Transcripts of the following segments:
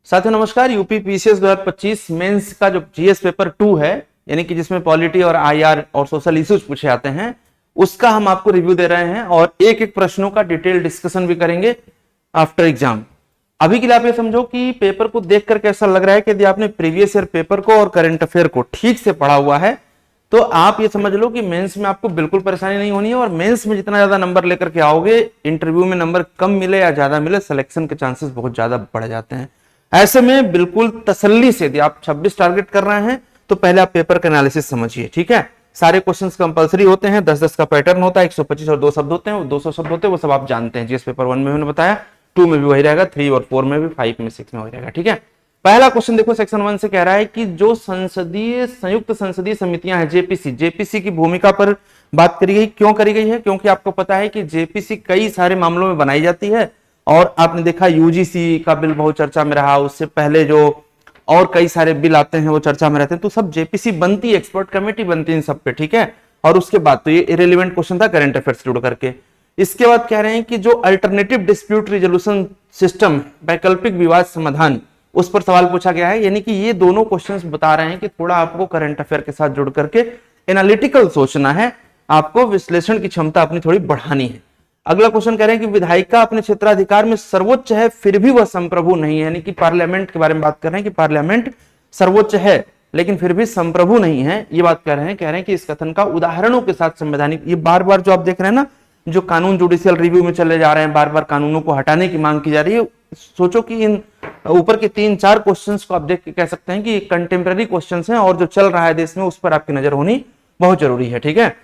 साथियों नमस्कार। UP PCS 2025 mains का जो जीएस पेपर 2 है, यानी कि जिसमें पॉलिटी और आईआर और सोशल इश्यूज पूछे जाते हैं, उसका हम आपको रिव्यू दे रहे हैं और एक एक प्रश्नों का डिटेल डिस्कशन भी करेंगे आफ्टर एग्जाम। अभी के लिए आप ये समझो कि पेपर को देखकर कैसा लग रहा है कि यदि आपने प्रीवियस ईयर पेपर को और करंट अफेयर को ठीक से पढ़ा हुआ है तो आप ये समझ लो कि मेंस में आपको बिल्कुल परेशानी नहीं होनी है। और मेंस में जितना ज्यादा नंबर लेकर के आओगे, इंटरव्यू में नंबर कम मिले या ज्यादा मिले, सिलेक्शन के चांसेस बहुत ज्यादा बढ़ जाते हैं। ऐसे में बिल्कुल तसल्ली से, यदि आप 26 टारगेट कर रहे हैं तो पहले आप पेपर का एनालिसिस समझिए, ठीक है। सारे क्वेश्चंस कंपलसरी होते हैं, 10-10 का पैटर्न होता है, 125 और 2 शब्द होते हैं, 200 शब्द होते हैं, वो सब आप जानते हैं। जीएस पेपर 1 में मैंने बताया, 2 में भी वही रहेगा, 3 और 4 में भी, 5 में, 6 में वही रहेगा, ठीक है। पहला क्वेश्चन देखो, सेक्शन 1 से कह रहा है कि जो संयुक्त संसदीय समितियां हैं, जेपीसी की भूमिका पर बात करी गई। क्यों करी गई है? क्योंकि आपको पता है कि जेपीसी कई सारे मामलों में बनाई जाती है और आपने देखा यूजीसी का बिल बहुत चर्चा में रहा, उससे पहले जो और कई सारे बिल आते हैं वो चर्चा में रहते हैं, तो सब जेपीसी बनती है, एक्सपर्ट कमेटी बनती है इन सब पे, ठीक है। और उसके बाद तो ये इरेलीवेंट क्वेश्चन था करंट अफेयर से जुड़ करके। इसके बाद कह रहे हैं कि जो अल्टरनेटिव डिस्प्यूट रिजोल्यूशन सिस्टम, वैकल्पिक विवाद समाधान, उस पर सवाल पूछा गया है। यानी कि ये दोनों क्वेश्चंस बता रहे हैं कि थोड़ा आपको करंट अफेयर के साथ जुड़ करके एनालिटिकल सोचना है, आपको विश्लेषण की क्षमता अपनी थोड़ी बढ़ानी है। अगला क्वेश्चन कह रहे हैं कि विधायिका अपने क्षेत्राधिकार में सर्वोच्च है फिर भी वह संप्रभु नहीं है। यानी कि पार्लियामेंट के बारे में बात कर रहे हैं कि पार्लियामेंट सर्वोच्च है लेकिन फिर भी संप्रभु नहीं है, ये बात कर रहे हैं। कह रहे हैं कि इस कथन का उदाहरणों के साथ संवैधानिक, ये बार बार जो आप देख रहे हैं ना, जो कानून जुडिशियल रिव्यू में चले जा रहे हैं, बार बार कानूनों को हटाने की मांग की जा रही है। सोचो कि इन ऊपर के 3-4 क्वेश्चंस को आप देख के कह सकते हैं कि कंटेम्पररी क्वेश्चंस हैं और जो चल रहा है देश में उस पर आपकी नजर होनी बहुत जरूरी है, ठीक है।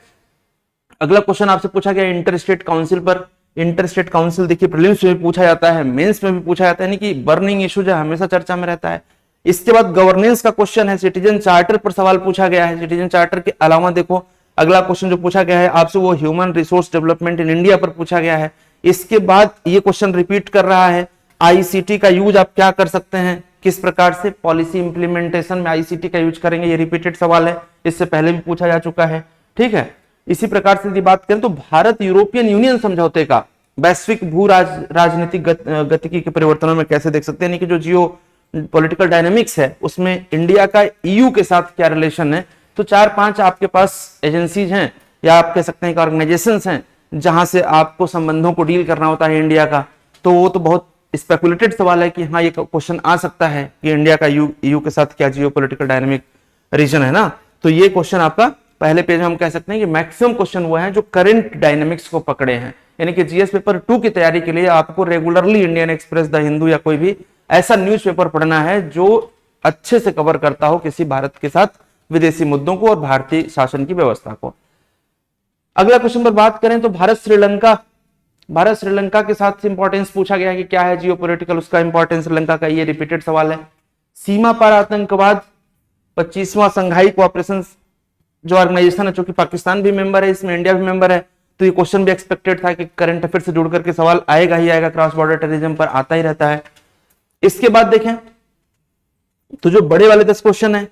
अगला क्वेश्चन आपसे पूछा गया इंटर स्टेट काउंसिल पर। इंटर स्टेट काउंसिल देखिए प्रीलिम्स में भी पूछा जाता है, मेंस में भी पूछा जाता है, यानी कि बर्निंग इशू जो हमेशा चर्चा में रहता है। इसके बाद गवर्नेंस का क्वेश्चन है, सिटीजन चार्टर पर सवाल पूछा गया है। सिटीजन चार्टर के अलावा देखो अगला क्वेश्चन जो पूछा गया है आपसे वो human resource development in India पर पूछा गया है। इसके बाद ये क्वेश्चन रिपीट कर रहा है, आईसीटी का यूज आप क्या कर सकते हैं, किस प्रकार से पॉलिसी इंप्लीमेंटेशन में आईसीटी का यूज करेंगे, ये रिपीटेड सवाल है, इससे पहले भी पूछा जा चुका है, ठीक है। इसी प्रकार से यदि बात करें तो भारत यूरोपियन यूनियन समझौते का वैश्विक भू राजनीतिक गतिकी के परिवर्तनों में कैसे देख सकते हैं, यानी कि जो जियो पॉलिटिकल डायनेमिक्स है उसमें इंडिया का ईयू के साथ क्या रिलेशन है। तो 4-5 आपके पास एजेंसीज हैं या आप कह सकते हैं कि ऑर्गेनाइजेशंस हैं जहां से आपको संबंधों को डील करना होता है इंडिया का। तो वो तो बहुत स्पेकुलेटेड सवाल है कि हाँ ये क्वेश्चन आ सकता है कि इंडिया का ईयू के साथ क्या जियो पॉलिटिकल डायनेमिक रीजन है ना। तो ये क्वेश्चन आपका पहले पेज में हम कह सकते हैं कि मैक्सिमम क्वेश्चन वो हैं जो करंट डायनेमिक्स को पकड़े हैं। यानी कि जीएस पेपर 2 की तैयारी के लिए आपको regularly Indian express, the Hindu या कोई भी ऐसा न्यूज़पेपर पढ़ना है जो अच्छे से कवर करता हो किसी भारत के साथ विदेशी मुद्दों को और भारतीय शासन की व्यवस्था को। अगला क्वेश्चन पर बात करें तो भारत श्रीलंका के साथ इंपॉर्टेंस पूछा गया है कि क्या है जियोपॉलिटिकल, उसका इंपॉर्टेंस श्रीलंका का, ये रिपीटेड सवाल है। सीमा पार आतंकवाद 25वां संघाई कोऑपरेशन जो ऑर्गेनाइजेशन है, चूंकि पाकिस्तान भी मेंबर है इसमें, इंडिया भी मेंबर है, तो ये क्वेश्चन भी एक्सपेक्टेड था कि करंट अफेयर से जुड़ करके सवाल आएगा ही आएगा, क्रॉस बॉर्डर टेररिज्म पर आता ही रहता है। इसके बाद देखें तो जो बड़े वाले 10 क्वेश्चन है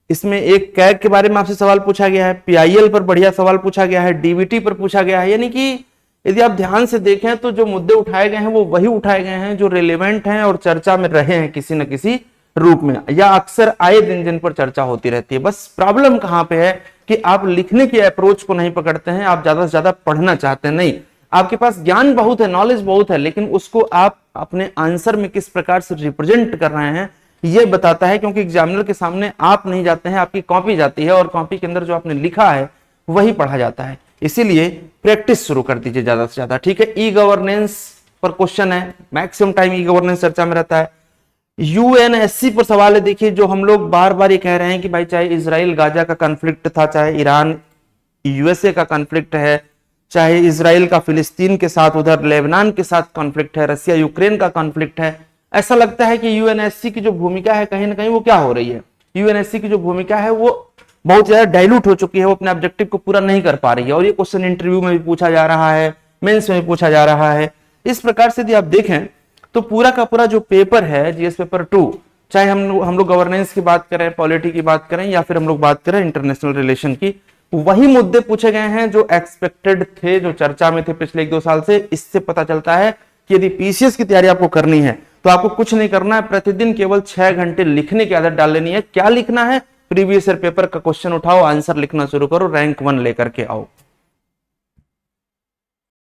इसमें एक कैग के बारे में आपसे सवाल पूछा गया है, पीआईएल पर बढ़िया सवाल पूछा गया है, डीबीटी पर पूछा गया है। यानी कि यदि आप ध्यान से देखें तो जो मुद्दे उठाए गए हैं वो वही उठाए गए हैं जो रिलेवेंट हैं और चर्चा में रहे हैं किसी न किसी रूप में, या अक्सर आए दिन जिन पर चर्चा होती रहती है। बस प्रॉब्लम कहां पे है कि आप लिखने की अप्रोच को नहीं पकड़ते हैं, आप ज्यादा से ज्यादा पढ़ना चाहते हैं। नहीं, आपके पास ज्ञान बहुत है, नॉलेज बहुत है, लेकिन उसको आप अपने आंसर में किस प्रकार से रिप्रेजेंट कर रहे हैं ये बताता है। क्योंकि एग्जामिनर के सामने आप नहीं जाते हैं, आपकी कॉपी जाती है और कॉपी के अंदर जो आपने लिखा है वही पढ़ा जाता है। इसीलिए प्रैक्टिस शुरू कर दीजिए ज्यादा से ज्यादा, ठीक है। ई गवर्नेंस पर क्वेश्चन है, मैक्सिमम टाइम ई गवर्नेंस चर्चा में रहता है। यूएनएससी पर सवाल है। देखिए जो हम लोग बार बार ये कह रहे हैं कि भाई चाहे इजराइल गाजा का कॉन्फ्लिक्ट था, चाहे ईरान यूएसए का कॉन्फ्लिक्ट है, चाहे इजराइल का फिलिस्तीन के साथ, उधर लेबनान के साथ कॉन्फ्लिक्ट है, रसिया यूक्रेन का कॉन्फ्लिक्ट है, ऐसा लगता है कि यूएनएससी की जो भूमिका है कहीं ना कहीं वो क्या हो रही है, यूएनएससी की जो भूमिका है वो बहुत ज्यादा डाइल्यूट हो चुकी है, वो अपने ऑब्जेक्टिव को पूरा नहीं कर पा रही है। और ये क्वेश्चन इंटरव्यू में भी पूछा जा रहा है, मेंस में भी पूछा जा रहा है। इस प्रकार से यदि आप देखें तो पूरा का पूरा जो पेपर है जीएस पेपर 2, चाहे हम लोग गवर्नेंस की बात करें, पॉलिटी की बात करें, या फिर हम लोग बात करें इंटरनेशनल रिलेशन की, वही मुद्दे पूछे गए हैं जो एक्सपेक्टेड थे, जो चर्चा में थे पिछले 1-2 साल से। इससे पता चलता है कि यदि पीसीएस की तैयारी आपको करनी है तो आपको कुछ नहीं करना है, प्रतिदिन केवल 6 घंटे लिखने की आदत डाल लेनी है। क्या लिखना है? प्रीवियस ईयर पेपर का क्वेश्चन उठाओ, आंसर लिखना शुरू करो, रैंक 1 लेकर के आओ।